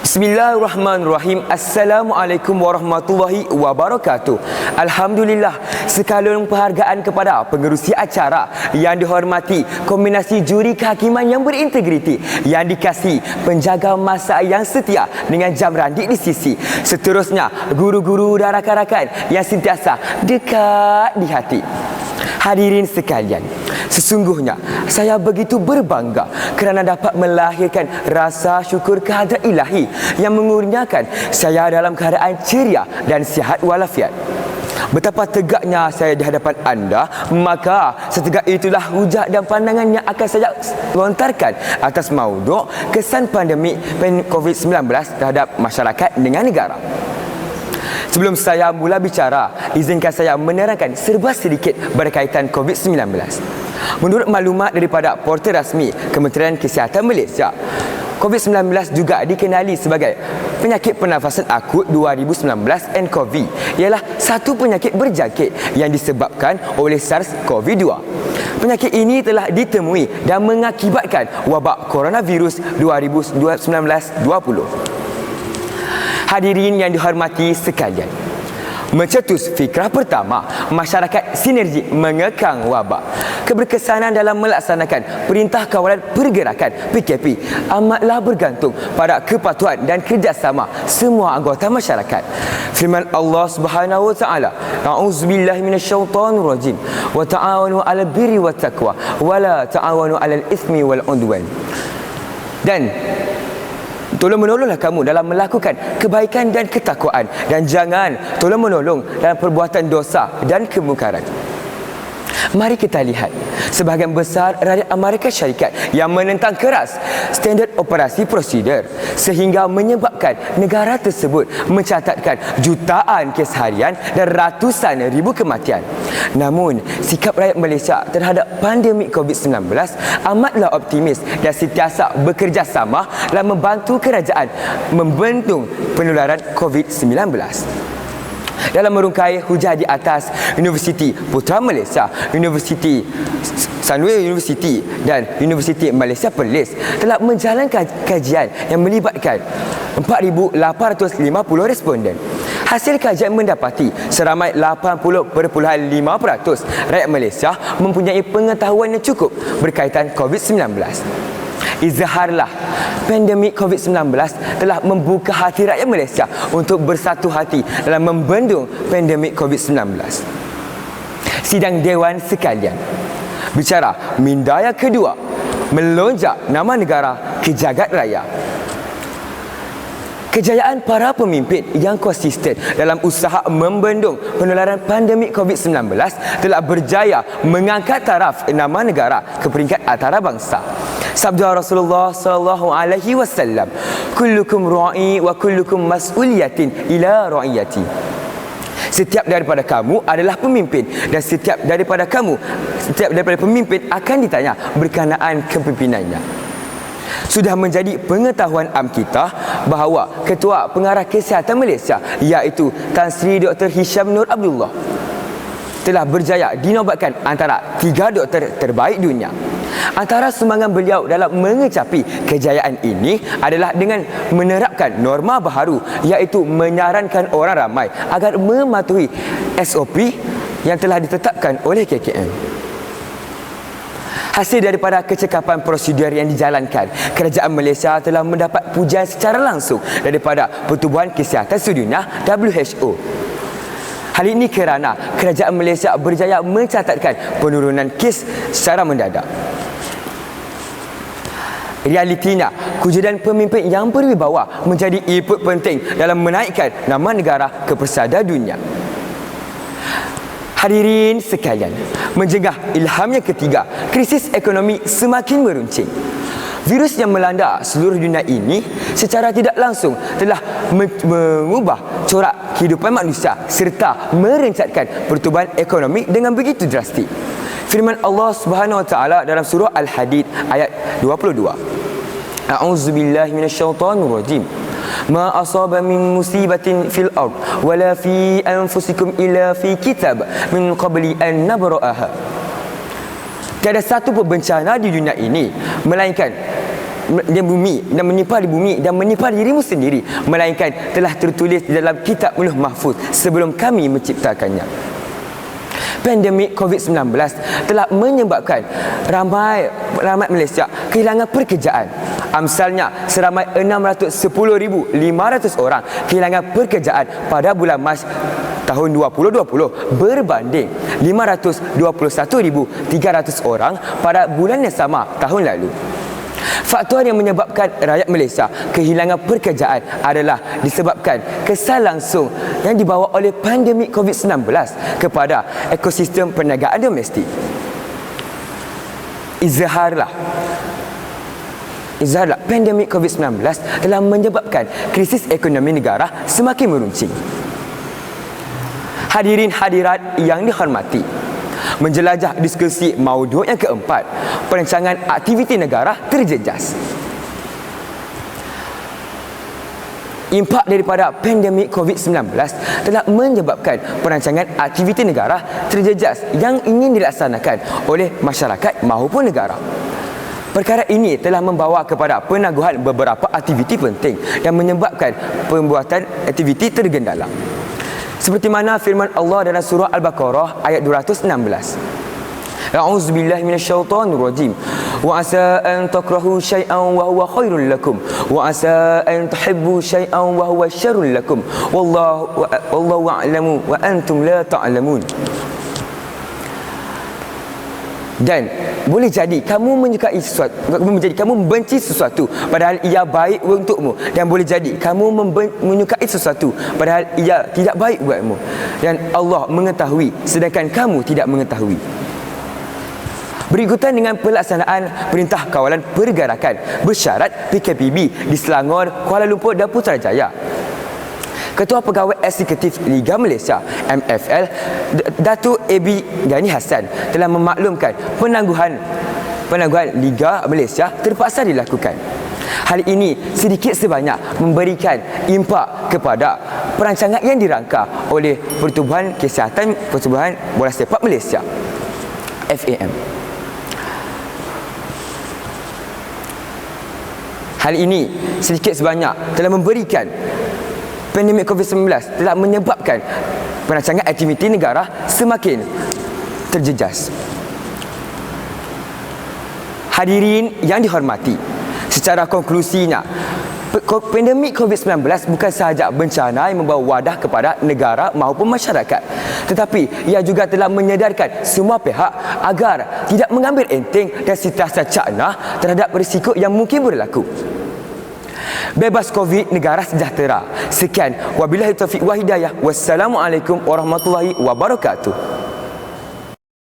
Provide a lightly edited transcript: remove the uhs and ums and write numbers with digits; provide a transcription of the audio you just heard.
Bismillahirrahmanirrahim. Assalamualaikum warahmatullahi wabarakatuh. Alhamdulillah, sekalung penghargaan kepada pengerusi acara yang dihormati, kombinasi juri kehakiman yang berintegriti, yang dikasihi, penjaga masa yang setia dengan jam randik di sisi. Seterusnya, guru-guru dan rakan-rakan yang sentiasa dekat di hati. Hadirin sekalian, sesungguhnya saya begitu berbangga kerana dapat melahirkan rasa syukur kehadrat ilahi yang mengurniakan saya dalam keadaan ceria dan sihat walafiat. Betapa tegaknya saya di hadapan anda, maka setegak itulah hujah dan pandangan yang akan saya lontarkan atas mauduk kesan pandemik COVID-19 terhadap masyarakat dengan negara. Sebelum saya mula bicara, izinkan saya menerangkan serba sedikit berkaitan COVID-19. Menurut maklumat daripada portal rasmi Kementerian Kesihatan Malaysia, COVID-19 juga dikenali sebagai penyakit pernafasan akut 2019 nCoV, ialah satu penyakit berjangkit yang disebabkan oleh SARS-CoV-2. Penyakit ini telah ditemui dan mengakibatkan wabak coronavirus 2019-20. Hadirin yang dihormati sekalian, mencetus fikrah pertama, masyarakat sinergi mengekang wabak. Keberkesanan dalam melaksanakan Perintah Kawalan Pergerakan PKP amatlah bergantung pada kepatuhan dan kerjasama semua anggota masyarakat. Firman Allah Subhanahu wa taala, "A'udzubillahi minasyaitonir rajim. Wa ta'awanu 'alal birri wat taqwa wa la ta'awanu 'alal itsmi wal 'udwan." Dan tolong-menolonglah kamu dalam melakukan kebaikan dan ketakwaan, dan jangan tolong-menolong dalam perbuatan dosa dan kemungkaran. Mari kita lihat sebahagian besar rakyat Amerika Syarikat yang menentang keras standard operasi prosedur sehingga menyebabkan negara tersebut mencatatkan jutaan kes harian dan ratusan ribu kematian. Namun, sikap rakyat Malaysia terhadap pandemik COVID-19 amatlah optimis dan sentiasa bekerjasama dalam membantu kerajaan membendung penularan COVID-19. Dalam merungkai hujah di atas, Universiti Putra Malaysia, Universiti Sunway University dan Universiti Malaysia Perlis telah menjalankan kajian yang melibatkan 4,850 responden. Hasil kajian mendapati seramai 80.5% rakyat Malaysia mempunyai pengetahuan yang cukup berkaitan COVID-19. Izharlah pandemik COVID-19 telah membuka hati rakyat Malaysia untuk bersatu hati dalam membendung pandemik COVID-19. Sidang Dewan sekalian, bicara minda yang kedua, melonjak nama negara ke jagat raya. Kejayaan para pemimpin yang konsisten dalam usaha membendung penularan pandemik COVID-19 telah berjaya mengangkat taraf nama negara ke peringkat antarabangsa. Sabda Rasulullah sallallahu alaihi wasallam, "Kullukum ra'i wa kullukum mas'uliyatin ila ra'iyati." Setiap daripada kamu adalah pemimpin, dan setiap daripada pemimpin akan ditanya berkenaan kepemimpinannya. Sudah menjadi pengetahuan am kita bahawa Ketua Pengarah Kesihatan Malaysia, iaitu Tan Sri Dr. Hisham Nur Abdullah, telah berjaya dinobatkan antara 3 doktor terbaik dunia. Antara sumbangan beliau dalam mengecapi kejayaan ini adalah dengan menerapkan norma baharu, iaitu menyarankan orang ramai agar mematuhi SOP yang telah ditetapkan oleh KKM. Hasil daripada kecekapan prosedur yang dijalankan, kerajaan Malaysia telah mendapat pujian secara langsung daripada Pertubuhan Kesihatan Sedunia WHO. Hal ini kerana kerajaan Malaysia berjaya mencatatkan penurunan kes secara mendadak. Realitinya, kewujudan pemimpin yang berwibawa menjadi input penting dalam menaikkan nama negara ke persada dunia. Hadirin sekalian, menjengah ilham yang ketiga, krisis ekonomi semakin meruncing. Virus yang melanda seluruh dunia ini secara tidak langsung telah mengubah corak kehidupan manusia serta merencatkan pertumbuhan ekonomi dengan begitu drastik. Firman Allah Subhanahu wa taala dalam surah Al-Hadid ayat 22. A'udzubillahi minasyaitonir rajim. Ma asaba min musibatin fil ard wala fi anfusikum illa fi kitab min qabli an nabra'aha. Tiada satu pun bencana di dunia ini melainkan di bumi dan menimpa di bumi dan menimpa dirimu sendiri, melainkan telah tertulis di dalam kitab Lauh Mahfuz sebelum kami menciptakannya. Pandemik COVID-19 telah menyebabkan ramai Malaysia kehilangan pekerjaan. Amsalnya, seramai 610,500 orang kehilangan pekerjaan pada bulan Mac tahun 2020 berbanding 521,300 orang pada bulan yang sama tahun lalu. Faktor yang menyebabkan rakyat Malaysia kehilangan pekerjaan adalah disebabkan kesan langsung yang dibawa oleh pandemik COVID-19 kepada ekosistem perniagaan domestik. Izharlah pandemik COVID-19 telah menyebabkan krisis ekonomi negara semakin meruncing. Hadirin hadirat yang dihormati, menjelajah diskusi maudhu yang keempat, perancangan aktiviti negara terjejas. Impak daripada pandemik COVID-19 telah menyebabkan perancangan aktiviti negara terjejas yang ingin dilaksanakan oleh masyarakat maupun negara. Perkara ini telah membawa kepada penangguhan beberapa aktiviti penting yang menyebabkan pembuatan aktiviti tergendala. Seperti mana firman Allah dalam surah Al-Baqarah ayat 216. A'udzubillahi minasyaitonir rajim. Wa asa an takrahu syai'an wa huwa khairul lakum wa asa an tuhibbu syai'an wa huwa syarrul lakum wallahu a'lamu wa antum la ta'lamun. Dan boleh jadi kamu menyukai sesuatu, kamu membenci sesuatu padahal ia baik untukmu, dan boleh jadi kamu menyukai sesuatu padahal ia tidak baik buatmu, dan Allah mengetahui sedangkan kamu tidak mengetahui. Berikutan dengan pelaksanaan Perintah Kawalan Pergerakan bersyarat PKPB di Selangor, Kuala Lumpur dan Putrajaya, Ketua Pegawai Eksekutif Liga Malaysia MFL Datuk AB Gani Hassan telah memaklumkan penangguhan Liga Malaysia terpaksa dilakukan. Hal ini sedikit sebanyak memberikan impak kepada perancangan yang dirangka oleh Pertubuhan Kesihatan Pertubuhan Bola Sepak Malaysia FAM. Hal ini sedikit sebanyak telah memberikan pandemik COVID-19 telah menyebabkan perancangan aktiviti negara semakin terjejas. Hadirin yang dihormati, secara konklusinya, pandemik COVID-19 bukan sahaja bencana yang membawa wadah kepada negara maupun masyarakat, tetapi ia juga telah menyedarkan semua pihak agar tidak mengambil enteng dan sentiasa cakna terhadap risiko yang mungkin berlaku. Bebas Covid, negara sejahtera. Sekian, wabillahi taufiq wa hidayah. Wassalamualaikum warahmatullahi wabarakatuh.